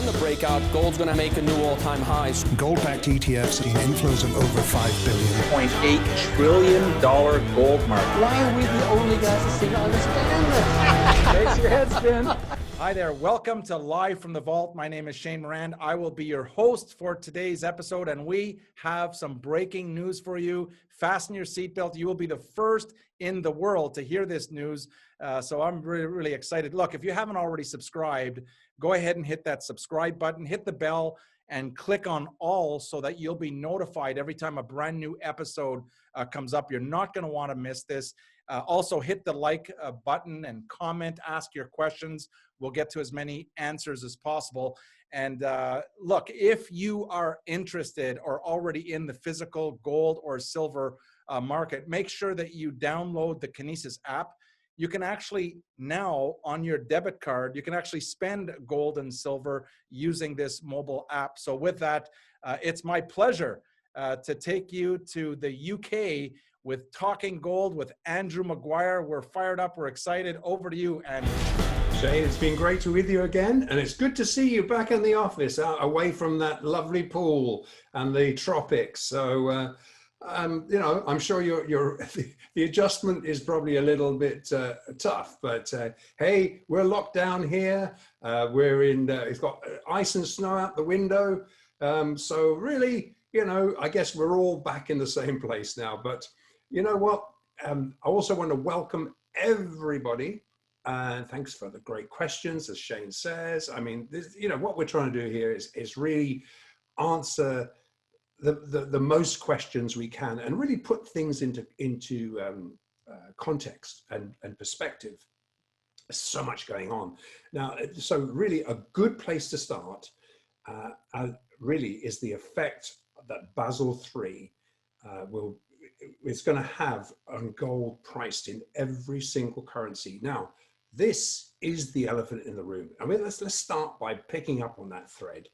on the breakout. Gold's going to make a new all-time highs. Gold-backed ETFs seen inflows of over $5 billion. $0.8 trillion gold market. Why are we the only guys that seem to understand this? Makes your head spin. Hi there. Welcome to Live from the Vault. My name is Shane Moran. I will be your host for today's episode, and we have some breaking news for you. Fasten your seatbelt. You will be the first in the world to hear this news. So I'm really, really excited. Look, if you haven't already subscribed, go ahead and hit that subscribe button, hit the bell, and click on all so that you'll be notified every time a brand new episode comes up. You're not going to want to miss this. Also, hit the like button and comment, ask your questions. We'll get to as many answers as possible. And look, if you are interested or already in the physical gold or silver market, make sure that you download the Kinesis app. You can actually now, on your debit card, you can actually spend gold and silver using this mobile app. So with that, it's my pleasure to take you to the UK with Talking Gold with Andrew Maguire. We're fired up. We're excited. Over to you, Andrew. Shane, it's been great to be with you again, and it's good to see you back in the office, away from that lovely pool and the tropics. So, you know, I'm sure the adjustment is probably a little bit tough, but hey, we're locked down here. We're in, it's got ice and snow out the window. So really, you know, I guess we're all back in the same place now. But you know what? I also want to welcome everybody. Thanks for the great questions, as Shane says. I mean, this, you know, what we're trying to do here is really answer the most questions we can and really put things into context and perspective. There's so much going on now. So really a good place to start really is the effect that Basel III is going to have on gold priced in every single currency. Now, this is the elephant in the room. I mean, let's start by picking up on that thread.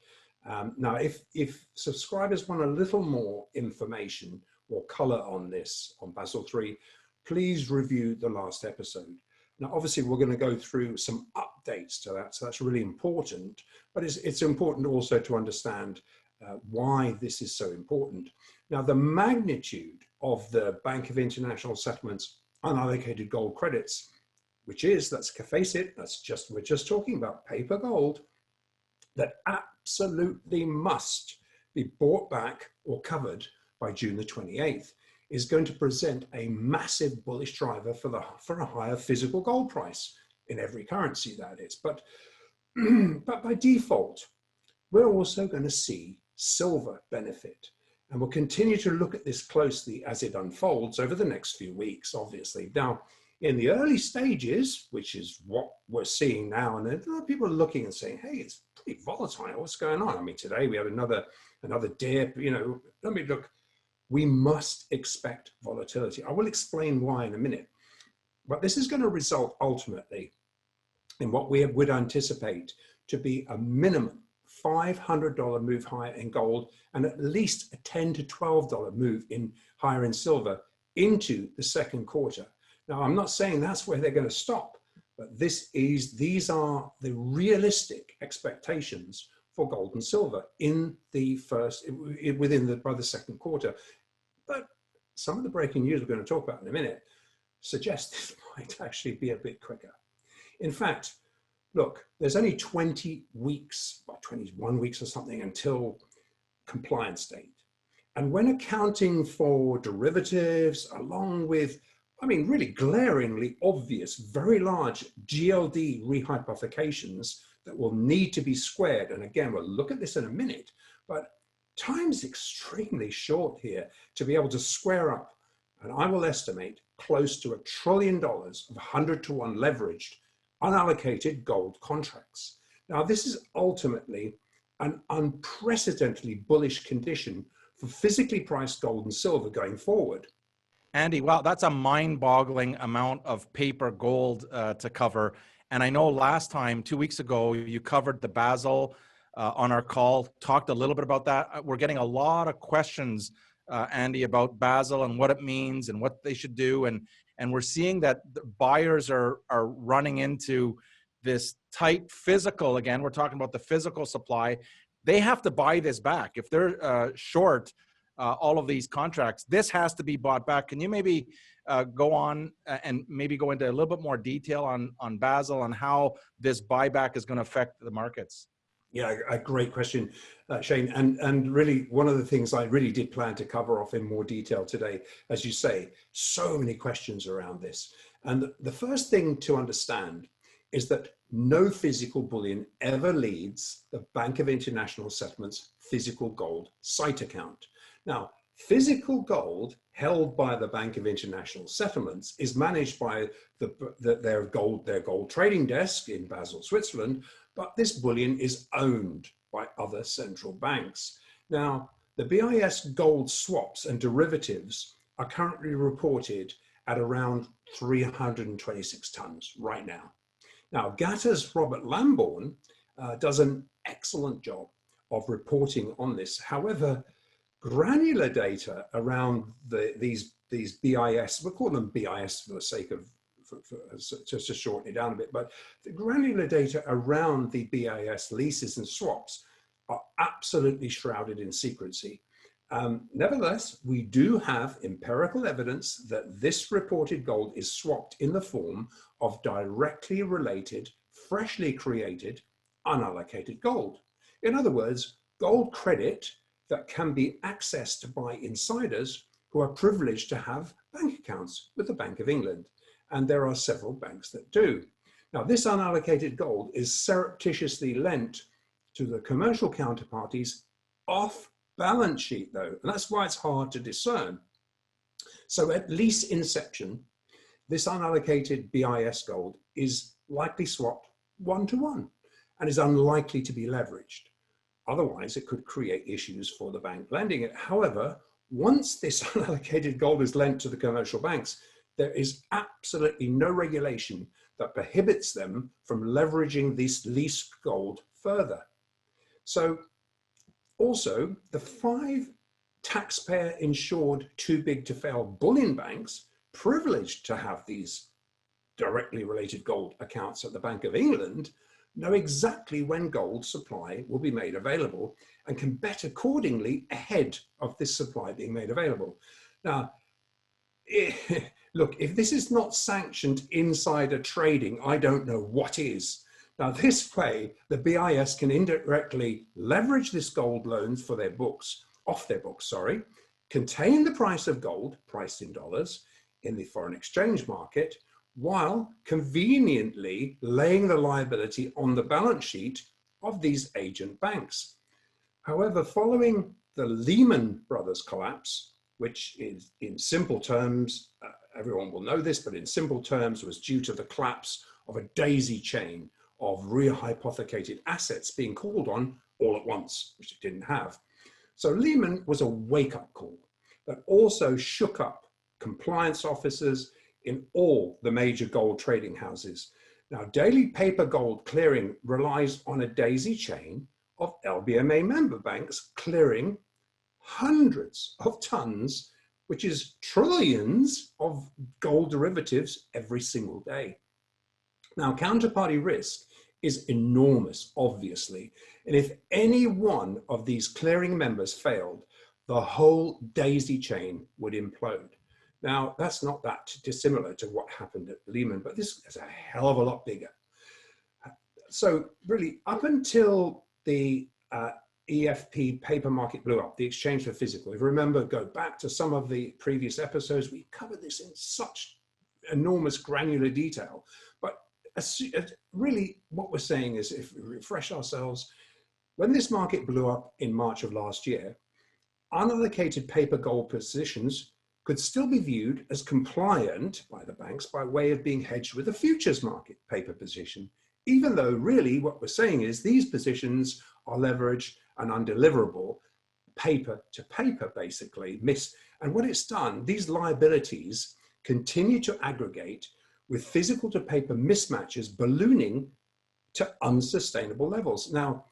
Now, if subscribers want a little more information or color on this, on Basel III, please review the last episode. Now, obviously, we're going to go through some updates to that, so that's really important. But it's important also to understand why this is so important. Now, the magnitude of the Bank of International Settlements unallocated gold credits, which is, let's face it, we're just talking about paper gold, that absolutely must be bought back or covered by June the 28th, is going to present a massive bullish driver for a higher physical gold price in every currency, that is. But by default, we're also going to see silver benefit. And we'll continue to look at this closely as it unfolds over the next few weeks, obviously. Now, in the early stages, which is what we're seeing now, and a lot of people are looking and saying, hey, it's pretty volatile. What's going on? I mean, today we had another dip. You know, let me look. We must expect volatility. I will explain why in a minute. But this is going to result ultimately in what we would anticipate to be a minimum $500 move higher in gold and at least a $10 to $12 move higher in silver into the second quarter. Now, I'm not saying that's where they're going to stop, but these are the realistic expectations for gold and silver by the second quarter. But some of the breaking news we're going to talk about in a minute suggests this might actually be a bit quicker. In fact, look, there's only 20 weeks, or 21 weeks or something until compliance date. And when accounting for derivatives, along with, I mean, really glaringly obvious, very large GLD rehypothecations that will need to be squared. And again, we'll look at this in a minute, but time's extremely short here to be able to square up. And I will estimate close to $1 trillion of 100-to-1 leveraged, unallocated gold contracts. Now, this is ultimately an unprecedentedly bullish condition for physically priced gold and silver going forward. Andy, wow, that's a mind-boggling amount of paper gold to cover. And I know last time, 2 weeks ago, you covered the Basel on our call, talked a little bit about that. We're getting a lot of questions, Andy, about Basel and what it means and what they should do. And we're seeing that the buyers are running into, you know, the 10-year Treasury yield, 2.5%. And we're seeing that the this tight physical, again, we're talking about the physical supply, they have to buy this back. If they're short all of these contracts, this has to be bought back. Can you maybe go on and maybe go into a little bit more detail on Basel and how this buyback is going to affect the markets? Yeah, a great question, Shane. And really, one of the things I really did plan to cover off in more detail today, as you say, so many questions around this. And the first thing to understand is that no physical bullion ever leads the Bank of International Settlements physical gold sight account. Now, physical gold held by the Bank of International Settlements is managed by their gold trading desk in Basel, Switzerland, but this bullion is owned by other central banks. Now, the BIS gold swaps and derivatives are currently reported at around 326 tons right now. Now, GATA's Robert Lambourne does an excellent job of reporting on this. However, granular data around these BIS, we'll call them BIS for the sake of, just to shorten it down a bit, but the granular data around the BIS leases and swaps are absolutely shrouded in secrecy. Nevertheless, we do have empirical evidence that this reported gold is swapped in the form of directly related, freshly created, unallocated gold. In other words, gold credit that can be accessed by insiders who are privileged to have bank accounts with the Bank of England. And there are several banks that do. Now, this unallocated gold is surreptitiously lent to the commercial counterparties off balance sheet though, and that's why it's hard to discern. So at lease inception, this unallocated BIS gold is likely swapped 1-to-1 and is unlikely to be leveraged. Otherwise, it could create issues for the bank lending it. However, once this unallocated gold is lent to the commercial banks, there is absolutely no regulation that prohibits them from leveraging this leased gold further. So also, the 5 taxpayer-insured too-big-to-fail bullion banks privileged to have these directly related gold accounts at the Bank of England know exactly when gold supply will be made available and can bet accordingly ahead of this supply being made available. Now, look, if this is not sanctioned insider trading, I don't know what is. Now, this way, the BIS can indirectly leverage this gold loans for their books, off their books, sorry, contain the price of gold, priced in dollars, in the foreign exchange market, while conveniently laying the liability on the balance sheet of these agent banks. However, following the Lehman Brothers collapse, which is in simple terms, everyone will know this, but in simple terms was due to the collapse of a daisy chain of rehypothecated assets being called on all at once, which it didn't have. So Lehman was a wake-up call that also shook up compliance officers in all the major gold trading houses. Now, daily paper gold clearing relies on a daisy chain of LBMA member banks clearing hundreds of tons, which is trillions of gold derivatives every single day. Now, counterparty risk is enormous, obviously. And if any one of these clearing members failed, the whole daisy chain would implode. Now, that's not that dissimilar to what happened at Lehman, but this is a hell of a lot bigger. So really, up until the EFP paper market blew up, the exchange for physical, if you remember, go back to some of the previous episodes, we covered this in such enormous granular detail. But really what we're saying is, if we refresh ourselves, when this market blew up in March of last year, unallocated paper gold positions could still be viewed as compliant by the banks by way of being hedged with a futures market paper position, even though really what we're saying is these positions are leveraged and undeliverable, paper to paper basically. And what it's done, these liabilities continue to aggregate with physical to paper mismatches ballooning to unsustainable levels. Now,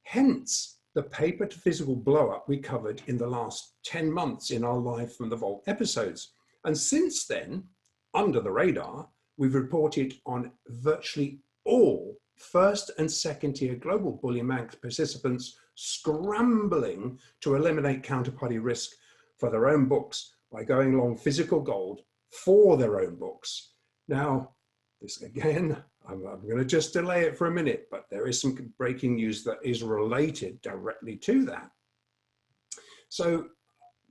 hence the paper to physical blow up we covered in the last 10 months in our Live from the Vault episodes. And since then, under the radar, we've reported on virtually all first and second tier global bullion market participants scrambling to eliminate counterparty risk for their own books by going long physical gold for their own books. Now, this again, I'm going to just delay it for a minute, but there is some breaking news that is related directly to that. So,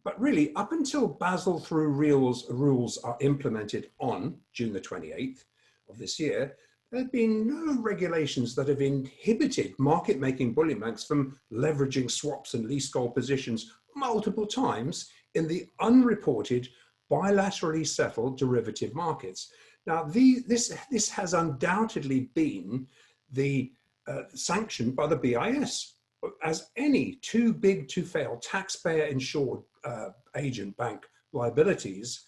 but really, up until Basel III rules are implemented on June the 28th of this year, there have been no regulations that have inhibited market-making bullion banks from leveraging swaps and lease gold positions multiple times in the unreported bilaterally settled derivative markets. Now, this has undoubtedly been the sanctioned by the BIS, as any too big to fail taxpayer-insured agent bank liabilities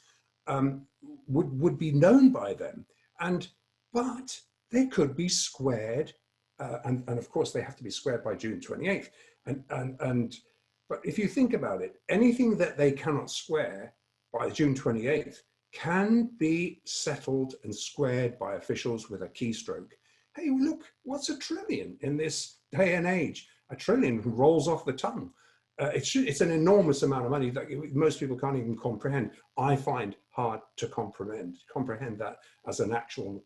would be known by them. But they could be squared, and of course they have to be squared by June 28th. But if you think about it, anything that they cannot square by June 28th can be settled and squared by officials with a keystroke. Hey, look, what's a trillion in this day and age? A trillion rolls off the tongue. It's an enormous amount of money that most people can't even comprehend. I find hard to comprehend that as an actual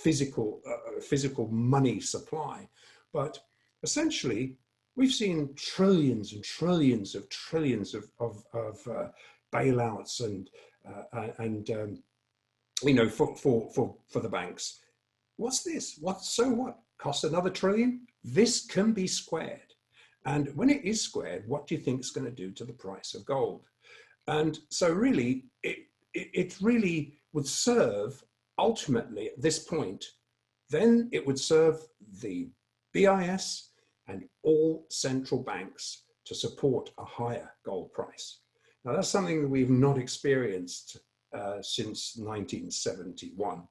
physical money supply. But essentially, we've seen trillions and trillions of bailouts and you know, for the banks. What's this? So what? Costs another trillion? This can be squared. And when it is squared, what do you think it's going to do to the price of gold? And so really, it really would serve ultimately at this point, then it would serve the BIS and all central banks to support a higher gold price. Now that's something that we've not experienced since 1971.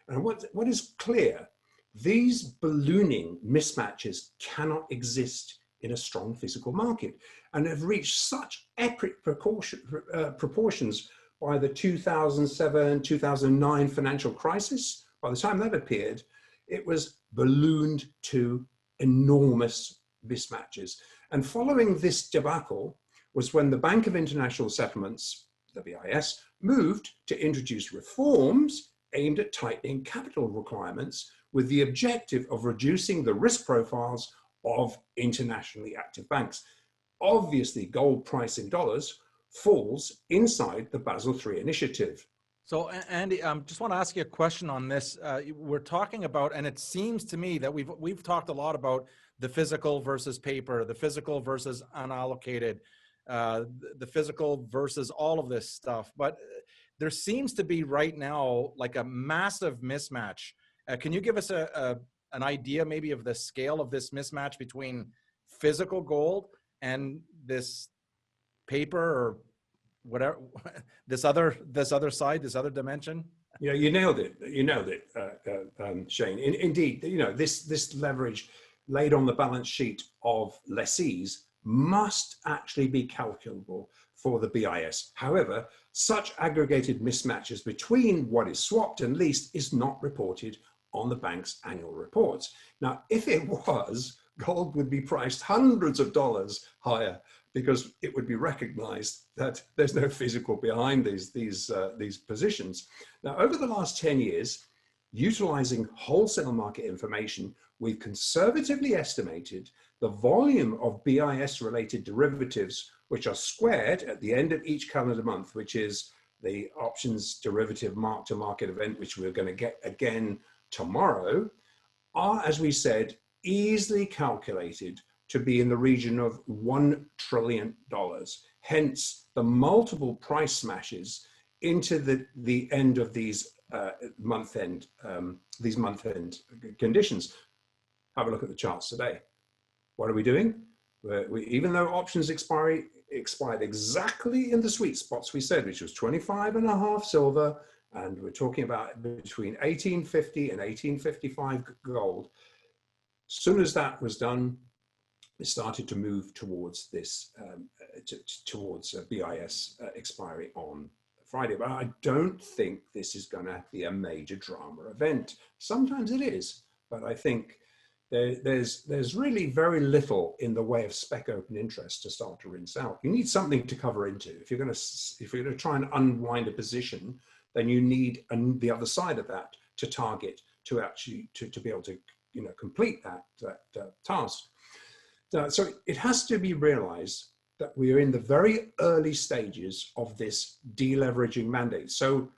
And what is clear, these ballooning mismatches cannot exist in a strong physical market and have reached such epic proportions by the 2007, 2009 financial crisis. By the time that appeared, it was ballooned to enormous mismatches. And following this debacle was when the Bank of International Settlements, the BIS, moved to introduce reforms aimed at tightening capital requirements with the objective of reducing the risk profiles of internationally active banks. Obviously, gold price in dollars falls inside the Basel III initiative. So, Andy, just want to ask you a question on this. We're talking about, and it seems to me that we've talked a lot about the physical versus paper, the physical versus unallocated, the physical versus all of this stuff. But there seems to be right now like a massive mismatch. Can you give us an idea maybe of the scale of this mismatch between physical gold and this paper or whatever, this other side, this other dimension? Yeah, you nailed it. You nailed it, Shane. Indeed, you know, this leverage laid on the balance sheet of lessees must actually be calculable for the BIS. However, such aggregated mismatches between what is swapped and leased is not reported on the bank's annual reports. Now, if it was, gold would be priced hundreds of dollars higher because it would be recognized that there's no physical behind these positions. Now, over the last 10 years, utilizing wholesale market information, we've conservatively estimated the volume of BIS-related derivatives which are squared at the end of each calendar month, which is the options derivative mark-to-market event, which we're going to get again tomorrow, are, as we said, easily calculated to be in the region of $1 trillion. Hence, the multiple price smashes into the end of these month-end conditions. Have a look at the charts today. What are we doing? Even though options expired exactly in the sweet spots we said, which was 25.5 silver, and we're talking about between 1850 and 1855 gold. As soon as that was done, it started to move towards this, towards BIS expiry on Friday. But I don't think this is going to be a major drama event. Sometimes it is, but I think there's really very little in the way of spec open interest to start to rinse out. You need something to cover into. If you're going to try and unwind a position, then you need the other side of that to target to actually to be able to complete that task. So it has to be realized that we are in the very early stages of this deleveraging mandate. So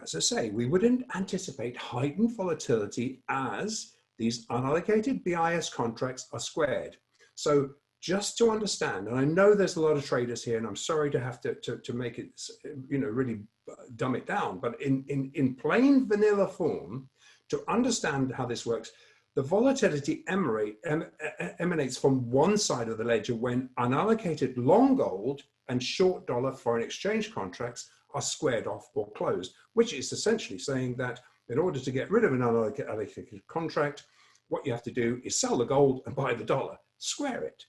as I say, we wouldn't anticipate heightened volatility as these unallocated BIS contracts are squared. So just to understand, and I know there's a lot of traders here, and I'm sorry to have to make it, really dumb it down, but in plain vanilla form, to understand how this works, the volatility emanates from one side of the ledger when unallocated long gold and short dollar foreign exchange contracts are squared off or closed, which is essentially saying that in order to get rid of an unallocated contract, what you have to do is sell the gold and buy the dollar, square it.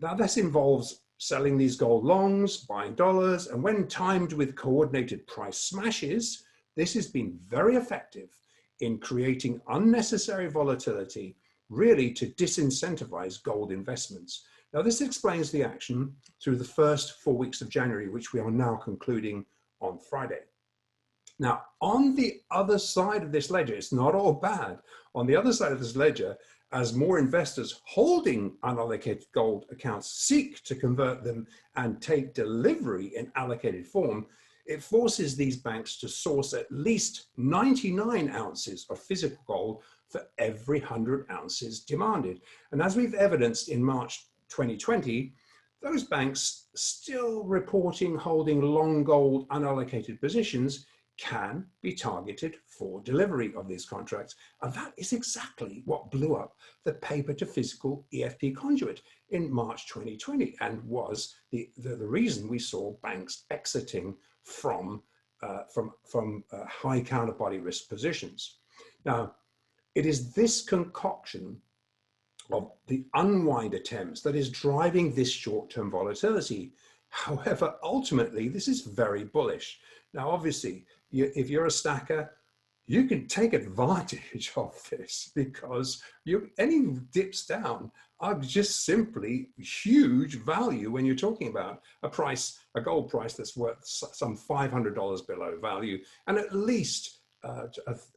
Now this involves selling these gold longs, buying dollars, and when timed with coordinated price smashes, this has been very effective in creating unnecessary volatility, really to disincentivize gold investments. Now this explains the action through the first 4 weeks of January, which we are now concluding on Friday. Now, on the other side of this ledger, it's not all bad. On the other side of this ledger, as more investors holding unallocated gold accounts seek to convert them and take delivery in allocated form, it forces these banks to source at least 99 ounces of physical gold for every 100 ounces demanded. And as we've evidenced in March 2020, those banks still reporting holding long gold unallocated positions can be targeted for delivery of these contracts. And that is exactly what blew up the paper to physical EFP conduit in March 2020 and was the reason we saw banks exiting from high counterparty risk positions. Now, it is this concoction of the unwind attempts that is driving this short-term volatility. However, ultimately, this is very bullish. Now, obviously, if you're a stacker, you can take advantage of this because any dips down are just simply huge value when you're talking about a gold price that's worth some $500 below value, and at least a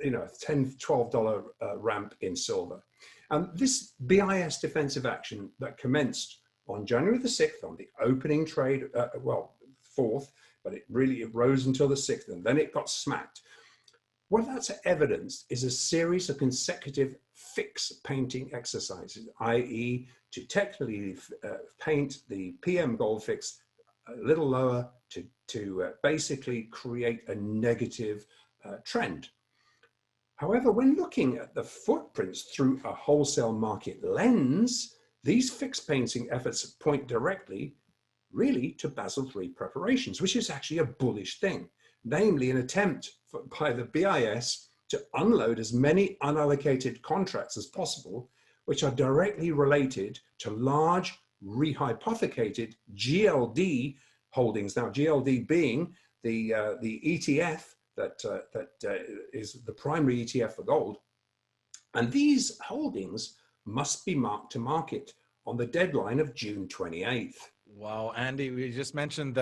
$10, $12 ramp in silver. And this BIS defensive action that commenced on January the 6th on the opening trade, 4th, but it rose until the 6th, and then it got smacked. What that's evidenced is a series of consecutive fix painting exercises, i.e. to technically paint the PM gold fix a little lower to basically create a negative trend. However, when looking at the footprints through a wholesale market lens, these fix painting efforts point directly really to Basel III preparations, which is actually a bullish thing, namely an attempt by the BIS to unload as many unallocated contracts as possible, which are directly related to large rehypothecated GLD holdings. Now, GLD being the ETF that is the primary ETF for gold. And these holdings must be marked to market on the deadline of June 28th. Wow, Andy, we just mentioned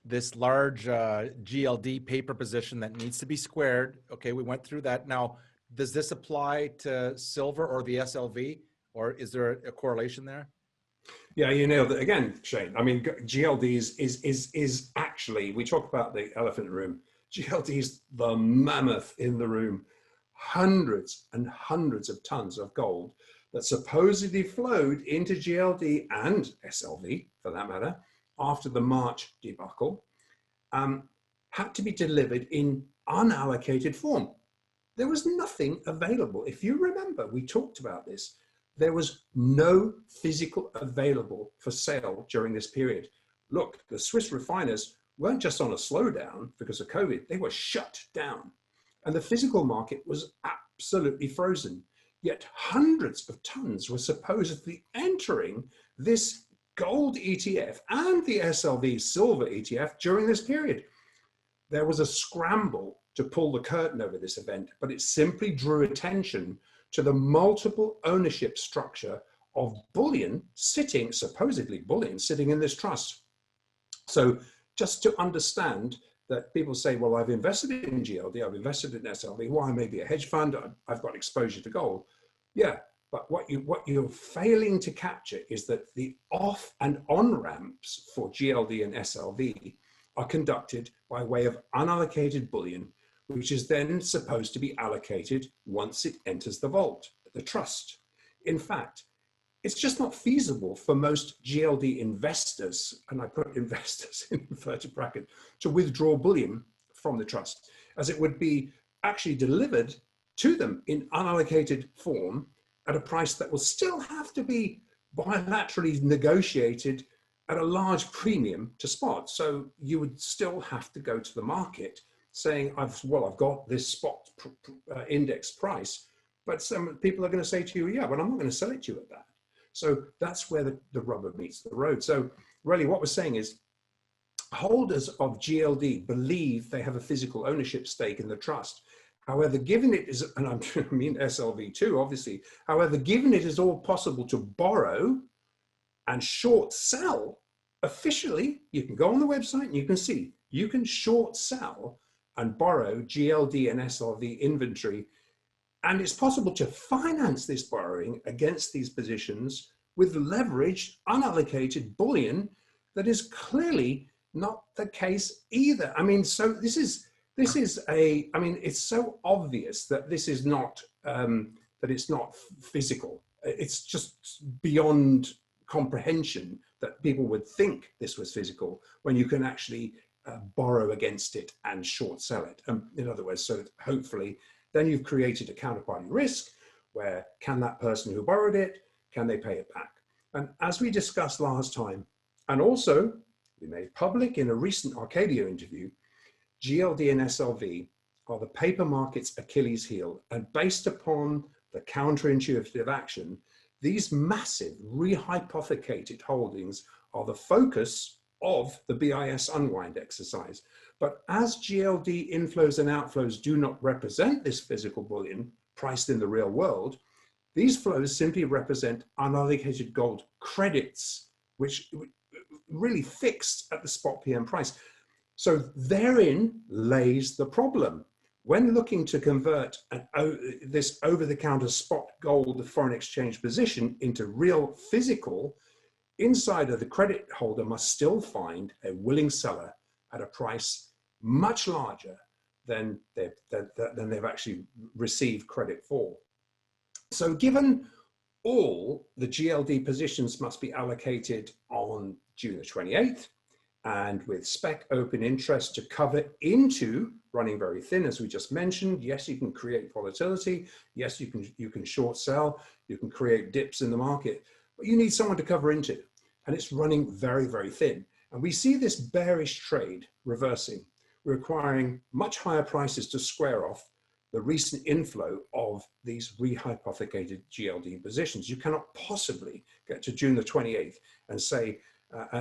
this large GLD paper position that needs to be squared. Okay, we went through that. Now, does this apply to silver or the SLV, or is there a correlation there? Yeah, you nailed it again, Shane. I mean, GLD is actually, we talk about the elephant in the room. GLD is the mammoth in the room. Hundreds and hundreds of tons of gold that supposedly flowed into GLD and SLV, for that matter, after the March debacle, had to be delivered in unallocated form. There was nothing available. If you remember, we talked about this. There was no physical available for sale during this period. Look, the Swiss refiners weren't just on a slowdown because of COVID, they were shut down. And the physical market was absolutely frozen. Yet hundreds of tons were supposedly entering this gold ETF and the SLV silver ETF during this period. There was a scramble to pull the curtain over this event, but it simply drew attention to the multiple ownership structure of bullion sitting, supposedly bullion, sitting in this trust. So just to understand that people say, well, I've invested in GLD, I've invested in SLV, well, I may be a hedge fund, I've got exposure to gold. Yeah, but what you're failing to capture is that the off and on ramps for GLD and SLV are conducted by way of unallocated bullion, which is then supposed to be allocated once it enters the vault, the trust. In fact, it's just not feasible for most GLD investors, and I put investors in inverted bracket, to withdraw bullion from the trust, as it would be actually delivered to them in unallocated form at a price that will still have to be bilaterally negotiated at a large premium to spot. So you would still have to go to the market saying, I've got this spot index price, but some people are going to say to you, yeah, but I'm not going to sell it to you at that. So that's where the rubber meets the road. So really what we're saying is holders of GLD believe they have a physical ownership stake in the trust. However, given it is, and I mean SLV too, obviously, however, given it is all possible to borrow and short sell, officially, you can go on the website and you can see, you can short sell and borrow GLD and SLV inventory. And it's possible to finance this borrowing against these positions with leveraged, unallocated bullion that is clearly not the case either. I mean, so this is I mean, it's so obvious that this is not, that it's not physical. It's just beyond comprehension that people would think this was physical when you can actually borrow against it and short sell it. In other words, so that hopefully then you've created a counterparty risk where can that person who borrowed it, can they pay it back? And as we discussed last time, and also we made public in a recent Arcadia interview, GLD and SLV are the paper market's Achilles heel, and based upon the counterintuitive action, these massive rehypothecated holdings are the focus of the BIS unwind exercise. But as GLD inflows and outflows do not represent this physical bullion priced in the real world, these flows simply represent unallocated gold credits, which really fixed at the spot PM price. So therein lays the problem. When looking to convert this over-the-counter spot gold foreign exchange position into real physical, inside of the credit holder must still find a willing seller at a price much larger than they've actually received credit for. So given all the GLD positions must be allocated on June the 28th, and with spec open interest to cover into running very thin, as we just mentioned, yes, you can create volatility. Yes, you can short sell. You can create dips in the market, but you need someone to cover into, and it's running very, very thin. And we see this bearish trade reversing, requiring much higher prices to square off the recent inflow of these rehypothecated GLD positions. You cannot possibly get to June the 28th and say,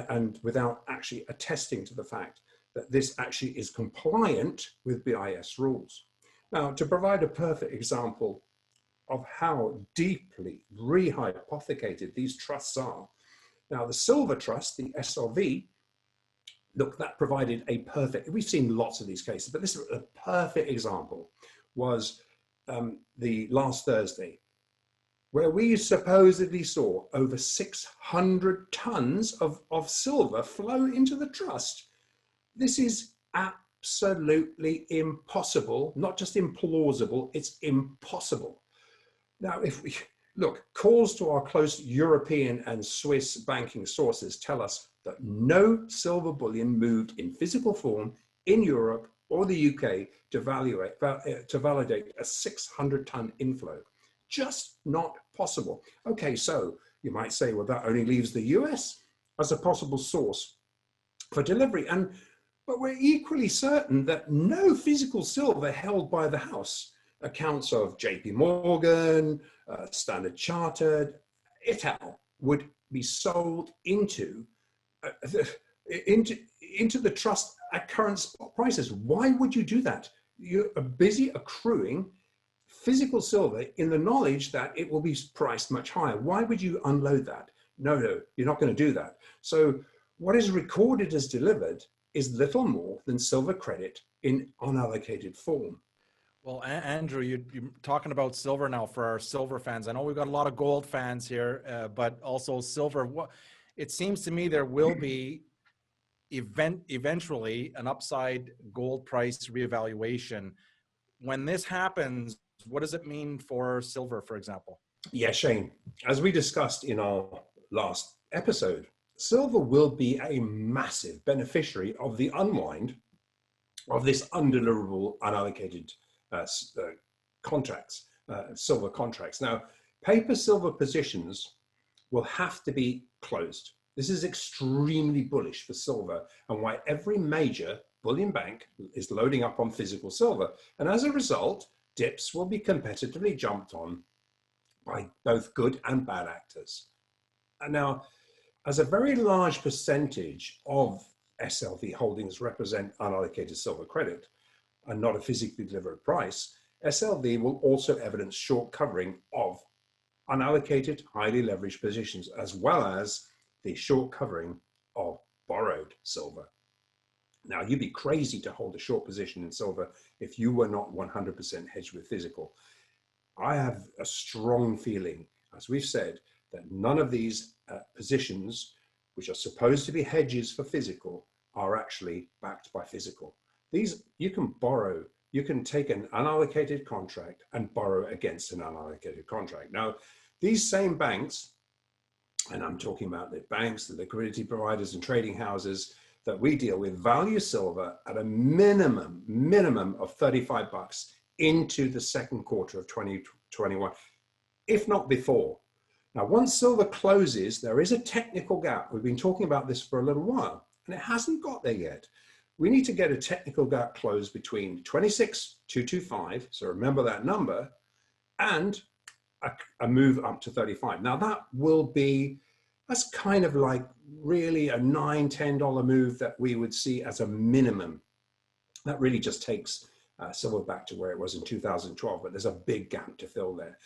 and without actually attesting to the fact that this actually is compliant with BIS rules. Now, to provide a perfect example of how deeply rehypothecated these trusts are, now the silver trust, the SLV, look, that provided a perfect, we've seen lots of these cases, but this is a perfect example, was the last Thursday, where we supposedly saw over 600 tons of silver flow into the trust. This is absolutely impossible, not just implausible, it's impossible. Now, if we look, calls to our close European and Swiss banking sources tell us that no silver bullion moved in physical form in Europe or the UK to validate a 600-ton inflow. Just not possible. Okay, so you might say, well, that only leaves the US as a possible source for delivery. But we're equally certain that no physical silver held by the house, accounts of JP Morgan, Standard Chartered, et al., would be sold into the trust at current spot prices. Why would you do that? You're busy accruing physical silver in the knowledge that it will be priced much higher. Why would you unload that? No, you're not going to do that. So what is recorded as delivered is little more than silver credit in unallocated form. Well, Andrew, you're talking about silver now for our silver fans. I know we've got a lot of gold fans here, but also silver. It seems to me there will be eventually an upside gold price reevaluation. When this happens, what does it mean for silver, for example? Yeah, Shane, as we discussed in our last episode, silver will be a massive beneficiary of the unwind of this undeliverable unallocated contracts, silver contracts. Now, paper silver positions will have to be closed. This is extremely bullish for silver and why every major bullion bank is loading up on physical silver. And as a result, dips will be competitively jumped on by both good and bad actors. And now, as a very large percentage of SLV holdings represent unallocated silver credit and not a physically delivered price, SLV will also evidence short covering of unallocated, highly leveraged positions, as well as the short covering of borrowed silver. Now, you'd be crazy to hold a short position in silver if you were not 100% hedged with physical. I have a strong feeling, as we've said, that none of these positions, which are supposed to be hedges for physical, are actually backed by physical. These, you can borrow, you can take an unallocated contract and borrow against an unallocated contract. Now, these same banks, and I'm talking about the banks, the liquidity providers and trading houses that we deal with, value silver at a minimum of $35 into the second quarter of 2021, if not before. Now, once silver closes, there is a technical gap. We've been talking about this for a little while, and it hasn't got there yet. We need to get a technical gap closed between 26,225, so remember that number, and a move up to 35. Now that will be, that's kind of like really a $9, $10 move that we would see as a minimum. That really just takes silver back to where it was in 2012, but there's a big gap to fill there.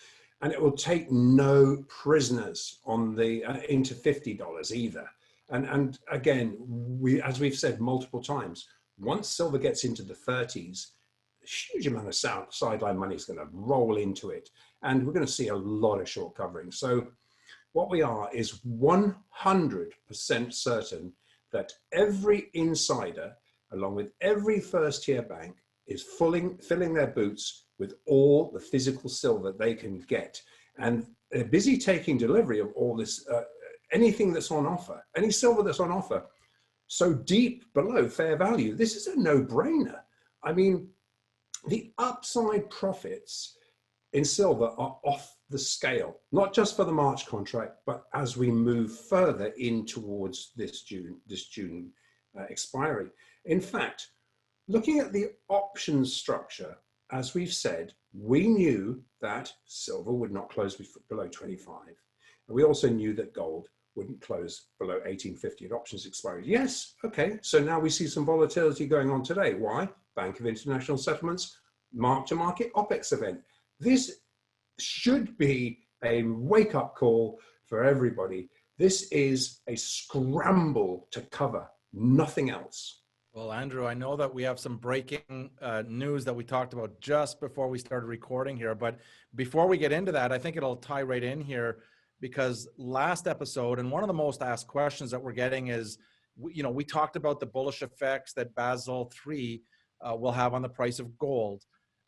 And it will take no prisoners on the into $50 either. And again, as we've said multiple times, once silver gets into the 30s, a huge amount of sideline money is going to roll into it. And we're going to see a lot of short covering. So what we are is 100% certain that every insider, along with every first tier bank, is filling their boots with all the physical silver they can get. And they're busy taking delivery of all this, anything that's on offer, any silver that's on offer, so deep below fair value. This is a no-brainer. I mean, the upside profits in silver are off the scale, not just for the March contract, but as we move further in towards this June expiry. In fact, looking at the options structure, as we've said, we knew that silver would not close below 25. And we also knew that gold wouldn't close below 1850 at options expiry. Yes, okay, so now we see some volatility going on today. Why? Bank of International Settlements, mark-to-market OPEX event. This should be a wake-up call for everybody. This is a scramble to cover, nothing else. Well, Andrew, I know that we have some breaking news that we talked about just before we started recording here, but before we get into that, I think it'll tie right in here, because last episode, and one of the most asked questions that we're getting is, you know, we talked about the bullish effects that Basel III will have on the price of gold.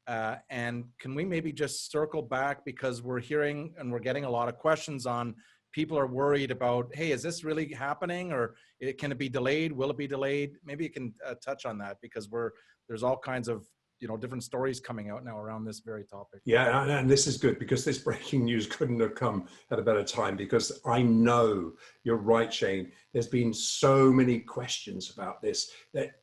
And can we maybe just circle back, because we're hearing and we're getting a lot of questions on, people are worried about, hey, is this really happening, or can it be delayed? Will it be delayed? Maybe you can touch on that, because there's all kinds of, you know, different stories coming out now around this very topic. Yeah, and this is good, because this breaking news couldn't have come at a better time, because I know you're right, Shane. There's been so many questions about this,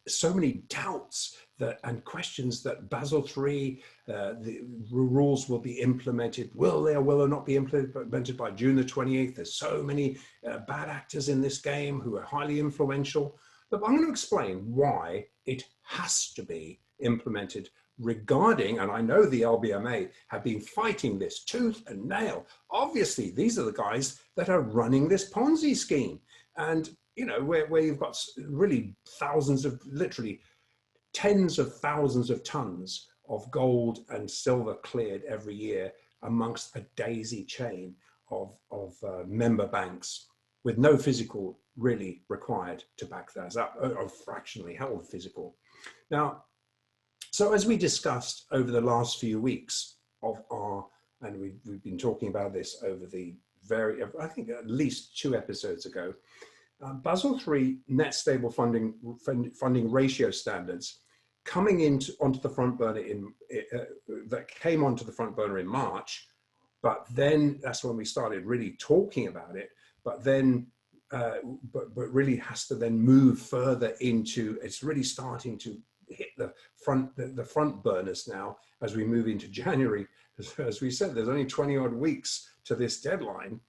so many doubts and questions that Basel III, the rules will be implemented. Will they or will they not be implemented by June the 28th? There's so many bad actors in this game who are highly influential. But I'm going to explain why it has to be implemented regarding, and I know the LBMA have been fighting this tooth and nail. Obviously, these are the guys that are running this Ponzi scheme. And, you know, where you've got really thousands of, literally tens of thousands of tons of gold and silver cleared every year amongst a daisy chain of member banks with no physical really required to back those up, or fractionally held physical. Now, so as we discussed over the last few weeks and we've been talking about this over the I think at least 2 episodes ago, Basel III net stable funding ratio standards coming onto the front burner that came onto the front burner in March, but then that's when we started really talking about it. But then, but really has to then move further into. It's really starting to hit the front burners now as we move into January. As we said, there's only 20 odd weeks to this deadline.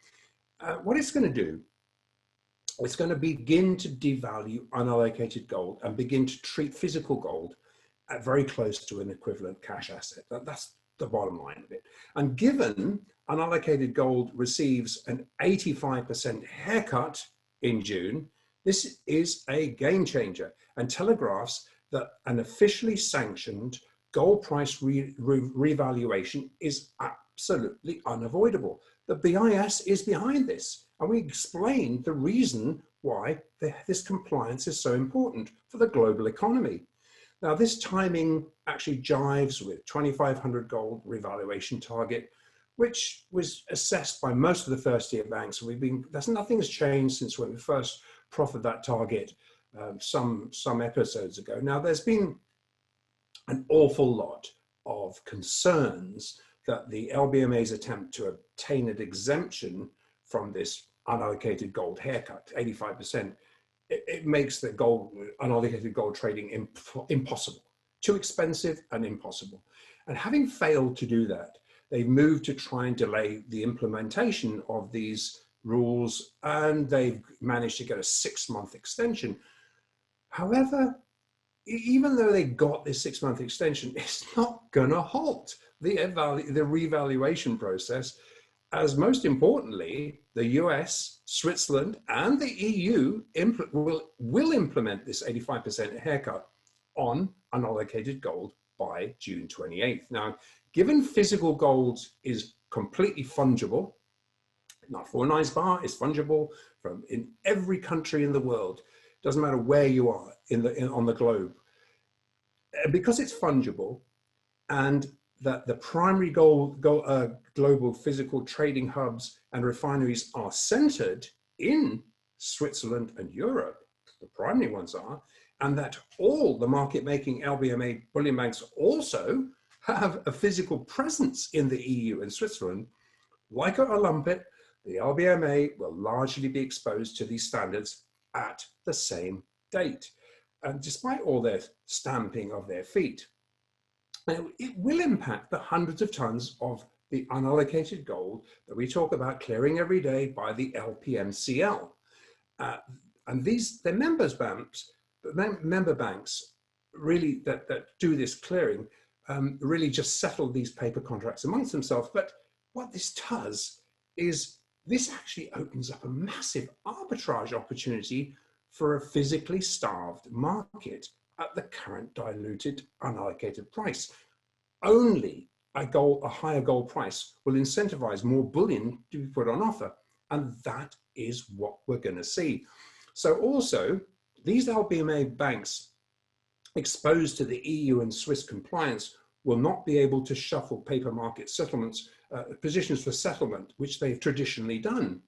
What it's going to do, it's going to begin to devalue unallocated gold and begin to treat physical gold at very close to an equivalent cash asset. That's the bottom line of it. And given unallocated gold receives an 85% haircut in June, this is a game changer and telegraphs that an officially sanctioned gold price revaluation is absolutely unavoidable. The BIS is behind this, and we explained the reason why this compliance is so important for the global economy. Now, this timing actually jives with 2,500 gold revaluation target, which was assessed by most of the first-tier banks. Nothing has changed since when we first proffered that target some episodes ago. Now, there's been an awful lot of concerns that the LBMA's attempt to obtain an exemption from this unallocated gold haircut, 85%, it makes the unallocated gold trading impossible, too expensive and impossible. And having failed to do that, they've moved to try and delay the implementation of these rules, and they've managed to get a 6-month extension. However, even though they got this 6-month extension, it's not going to halt the revaluation process, as most importantly, the US, Switzerland, and the EU will implement this 85% haircut on unallocated gold by June 28th. Now, given physical gold is completely fungible, not 49's bar is fungible in every country in the world, doesn't matter where you are on the globe. Because it's fungible, and that the primary global physical trading hubs and refineries are centered in Switzerland and Europe, the primary ones are, and that all the market-making LBMA bullion banks also have a physical presence in the EU and Switzerland, like it or lump it, the LBMA will largely be exposed to these standards at the same date. And despite all their stamping of their feet, now, it will impact the hundreds of tons of the unallocated gold that we talk about clearing every day by the LPMCL. And they're member banks really that do this clearing really just settle these paper contracts amongst themselves. But what this does is this actually opens up a massive arbitrage opportunity for a physically starved market at the current diluted unallocated price. Only a higher gold price will incentivize more bullion to be put on offer. And that is what we're going to see. So also, these LBMA banks exposed to the EU and Swiss compliance will not be able to shuffle paper market settlements, positions for settlement, which they've traditionally done.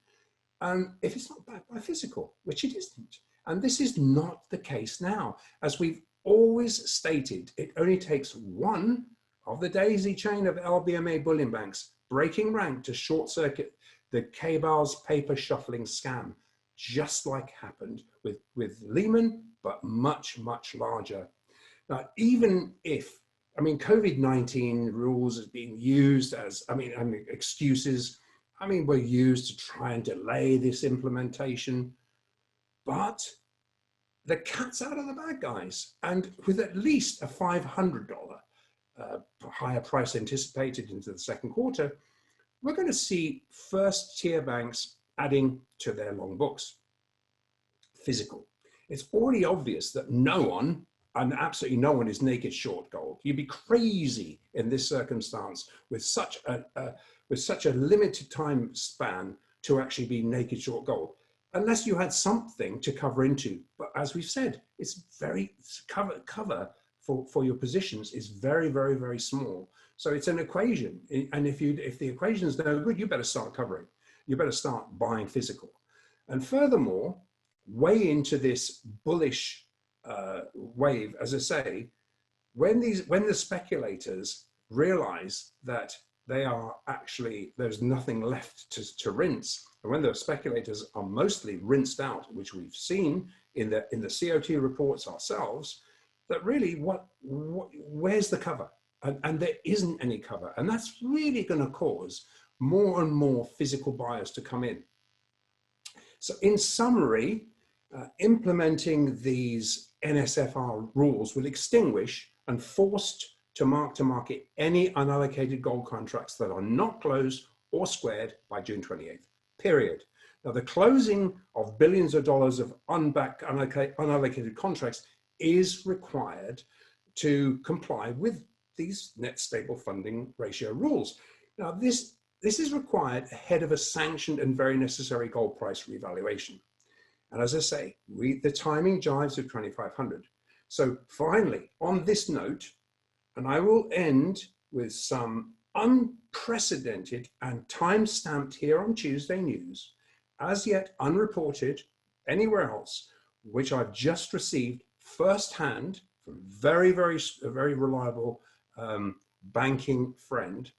If it's not backed by physical, which it isn't. And this is not the case now. As we've always stated, it only takes one of the daisy chain of LBMA bullion banks breaking rank to short circuit the K-Bars paper shuffling scam, just like happened with Lehman, but much, much larger. Now, even if, COVID-19 rules has been used as, excuses, were used to try and delay this implementation. But the cat's out of the bag, guys. And with at least a $500 higher price anticipated into the second quarter, we're going to see first tier banks adding to their long books. Physical. It's already obvious that no one, and absolutely no one, is naked short gold. You'd be crazy in this circumstance with such a limited time span to actually be naked short gold, unless you had something to cover into. But as we've said, it's cover for your positions is very, very, very small. So it's an equation, and if the equation is no good, you better start covering. You better start buying physical, and furthermore, way into this bullish wave, as I say, when the speculators realize that there's nothing left to rinse, and when the speculators are mostly rinsed out, which we've seen in the COT reports ourselves, that really where's the cover? And there isn't any cover, and that's really going to cause more and more physical buyers to come in. So in summary, implementing these NSFR rules will extinguish and forced to market any unallocated gold contracts that are not closed or squared by June 28th, period. Now, the closing of billions of dollars of unallocated contracts is required to comply with these net stable funding ratio rules. Now, this is required ahead of a sanctioned and very necessary gold price revaluation. And as I say, the timing jives with 2,500. So finally, on this note, and I will end with some unprecedented and time-stamped here on Tuesday news, as yet unreported anywhere else, which I've just received firsthand from a very reliable banking friend.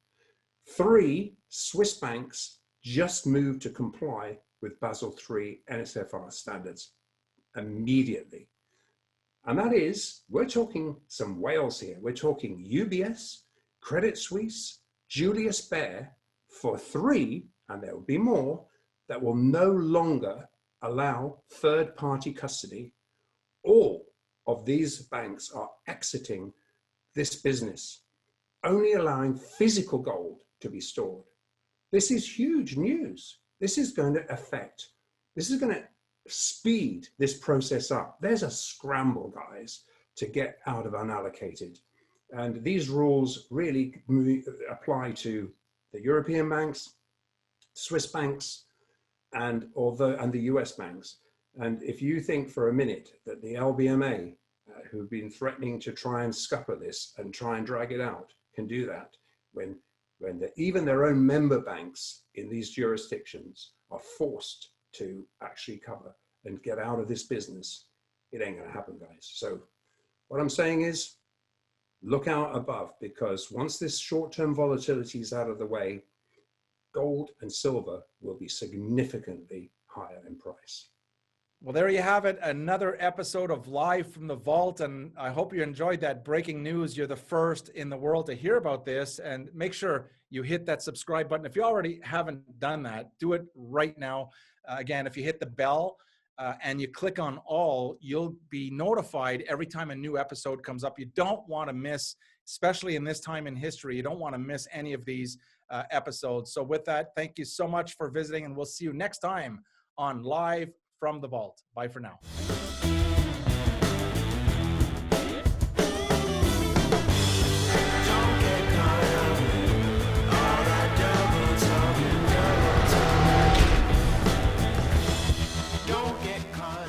3 Swiss banks just moved to comply with Basel III NSFR standards immediately. And that is, we're talking some whales here. We're talking UBS, Credit Suisse, Julius Baer, for 3, and there will be more, that will no longer allow third-party custody. All of these banks are exiting this business, only allowing physical gold to be stored. This is huge news. This is going to speed this process up. There's a scramble, guys, to get out of unallocated. And these rules really apply to the European banks, Swiss banks, and the US banks. And if you think for a minute that the LBMA, who've been threatening to try and scupper this and try and drag it out, can do that, when even their own member banks in these jurisdictions are forced to actually cover and get out of this business, it ain't going to happen, guys. So what I'm saying is, look out above, because once this short-term volatility is out of the way, gold and silver will be significantly higher in price. Well, there you have it, another episode of Live from the Vault, and I hope you enjoyed that breaking news. You're the first in the world to hear about this, and make sure you hit that subscribe button. If you already haven't done that, do it right now. Again, if you hit the bell and you click on all, you'll be notified every time a new episode comes up. You don't want to miss, especially in this time in history, you don't want to miss any of these episodes. So with that, thank you so much for visiting, and we'll see you next time on Live from the Vault. Bye for now. Don't get caught